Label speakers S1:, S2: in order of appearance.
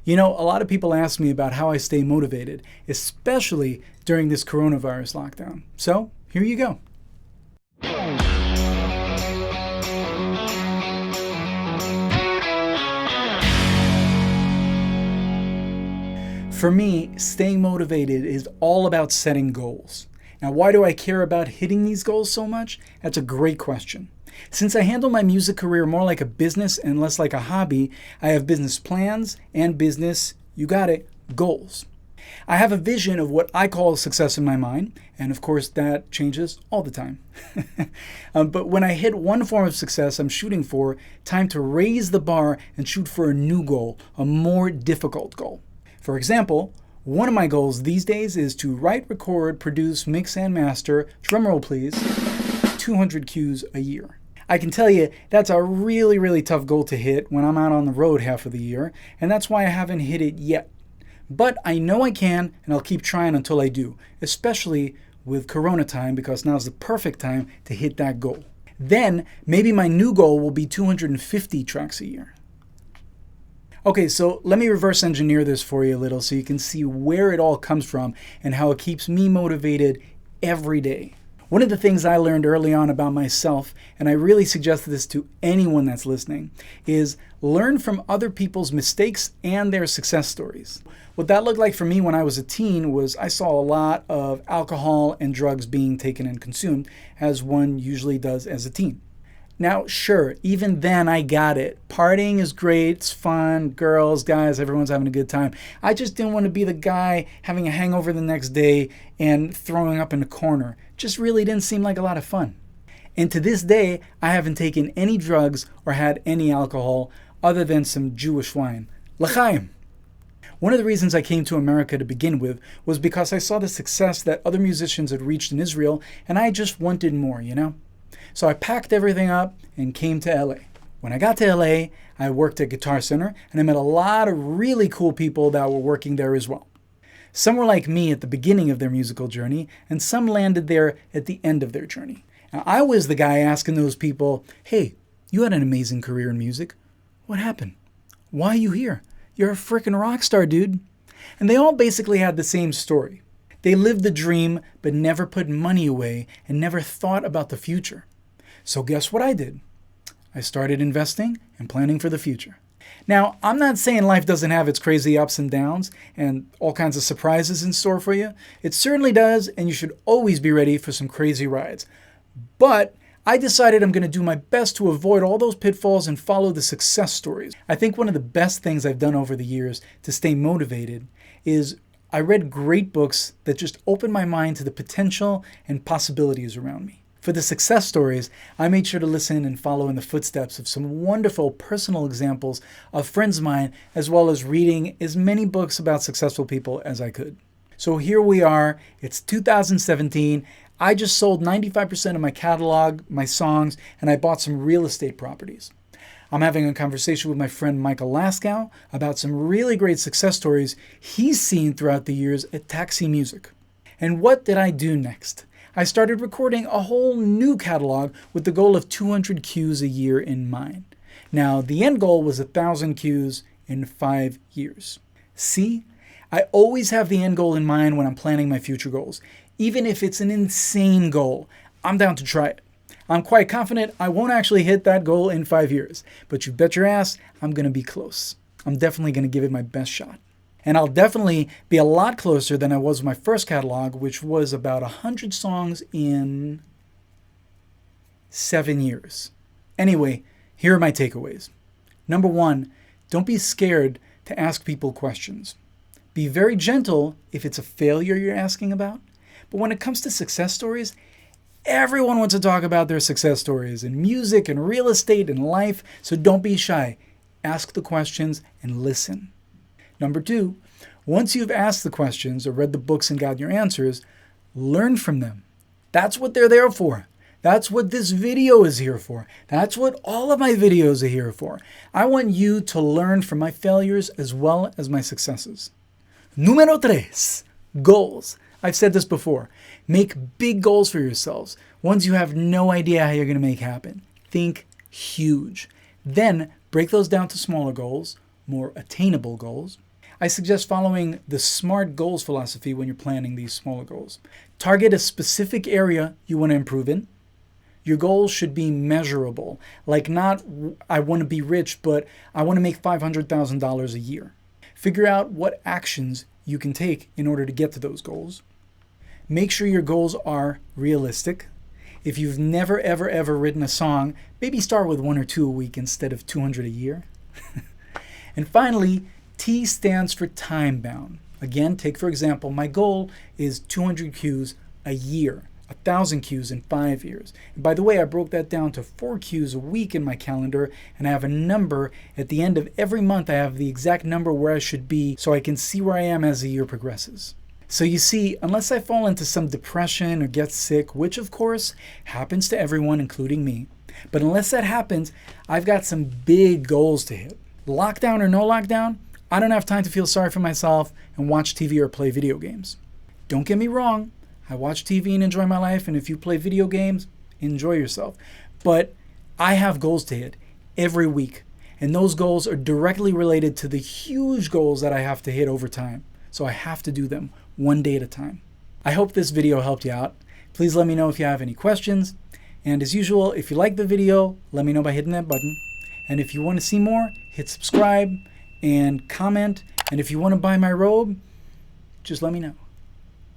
S1: You know, a lot of people ask me about how I stay motivated, especially during this coronavirus lockdown. So, here you go. For me, staying motivated is all about setting goals. Now, why do I care about hitting these goals so much? That's a great question. Since I handle my music career more like a business and less like a hobby, I have business plans and business, you got it, goals. I have a vision of what I call success in my mind, and of course that changes all the time. But when I hit one form of success I'm shooting for, time to raise the bar and shoot for a new goal, a more difficult goal. For example, one of my goals these days is to write, record, produce, mix, and master, drumroll please, 200 cues a year. I can tell you that's a really, really tough goal to hit when I'm out on the road half of the year, and that's why I haven't hit it yet. But I know I can, and I'll keep trying until I do, especially with Corona time, because now's the perfect time to hit that goal. Then, maybe my new goal will be 250 tracks a year. Okay, so let me reverse engineer this for you a little so you can see where it all comes from and how it keeps me motivated every day. One of the things I learned early on about myself, and I really suggest this to anyone that's listening, is learn from other people's mistakes and their success stories. What that looked like for me when I was a teen was I saw a lot of alcohol and drugs being taken and consumed, as one usually does as a teen. Now, sure, even then I got it. Partying is great, it's fun, girls, guys, everyone's having a good time. I just didn't want to be the guy having a hangover the next day and throwing up in a corner. Just really didn't seem like a lot of fun. And to this day, I haven't taken any drugs or had any alcohol other than some Jewish wine. L'chaim! One of the reasons I came to America to begin with was because I saw the success that other musicians had reached in Israel, and I just wanted more, you know? So I packed everything up and came to LA. When I got to LA, I worked at Guitar Center, and I met a lot of really cool people that were working there as well. Some were like me at the beginning of their musical journey, and some landed there at the end of their journey. Now, I was the guy asking those people, hey, you had an amazing career in music. What happened? Why are you here? You're a freaking rock star, dude. And they all basically had the same story. They lived the dream, but never put money away and never thought about the future. So guess what I did? I started investing and planning for the future. Now, I'm not saying life doesn't have its crazy ups and downs and all kinds of surprises in store for you. It certainly does, and you should always be ready for some crazy rides. But I decided I'm going to do my best to avoid all those pitfalls and follow the success stories. I think one of the best things I've done over the years to stay motivated is I read great books that just opened my mind to the potential and possibilities around me. For the success stories, I made sure to listen and follow in the footsteps of some wonderful personal examples of friends of mine, as well as reading as many books about successful people as I could. So here we are, it's 2017, I just sold 95% of my catalog, my songs, and I bought some real estate properties. I'm having a conversation with my friend Michael Laskow about some really great success stories he's seen throughout the years at Taxi Music. And what did I do next? I started recording a whole new catalog with the goal of 200 cues a year in mind. Now, the end goal was 1,000 cues in 5 years. See, I always have the end goal in mind when I'm planning my future goals. Even if it's an insane goal, I'm down to try it. I'm quite confident I won't actually hit that goal in 5 years, but you bet your ass I'm going to be close. I'm definitely going to give it my best shot. And I'll definitely be a lot closer than I was with my first catalog, which was about 100 songs in 7 years. Anyway, here are my takeaways. Number 1, don't be scared to ask people questions. Be very gentle if it's a failure you're asking about. But when it comes to success stories, everyone wants to talk about their success stories in music and real estate and life, so don't be shy. Ask the questions and listen. Number 2, once you've asked the questions or read the books and got your answers, learn from them. That's what they're there for. That's what this video is here for. That's what all of my videos are here for. I want you to learn from my failures as well as my successes. Número 3, goals. I've said this before. Make big goals for yourselves, ones you have no idea how you're going to make happen. Think huge. Then break those down to smaller goals, more attainable goals. I suggest following the SMART goals philosophy when you're planning these smaller goals. Target a specific area you want to improve in. Your goals should be measurable, like not I want to be rich, but I want to make $500,000 a year. Figure out what actions you can take in order to get to those goals. Make sure your goals are realistic. If you've never, ever written a song, maybe start with 1 or 2 a week instead of 200 a year. And finally, T stands for time bound. Again, take for example, my goal is 200 cues a year, 1,000 cues in 5 years. And by the way, I broke that down to 4 cues a week in my calendar, and I have a number at the end of every month. I have the exact number where I should be so I can see where I am as the year progresses. So you see, unless I fall into some depression or get sick, which of course happens to everyone, including me, but unless that happens, I've got some big goals to hit. Lockdown or no lockdown, I don't have time to feel sorry for myself and watch TV or play video games. Don't get me wrong, I watch TV and enjoy my life, and if you play video games, enjoy yourself. But I have goals to hit every week, and those goals are directly related to the huge goals that I have to hit over time. So I have to do them one day at a time. I hope this video helped you out. Please let me know if you have any questions. And as usual, if you like the video, let me know by hitting that button. And if you want to see more, hit subscribe and comment. And if you want to buy my robe, just let me know.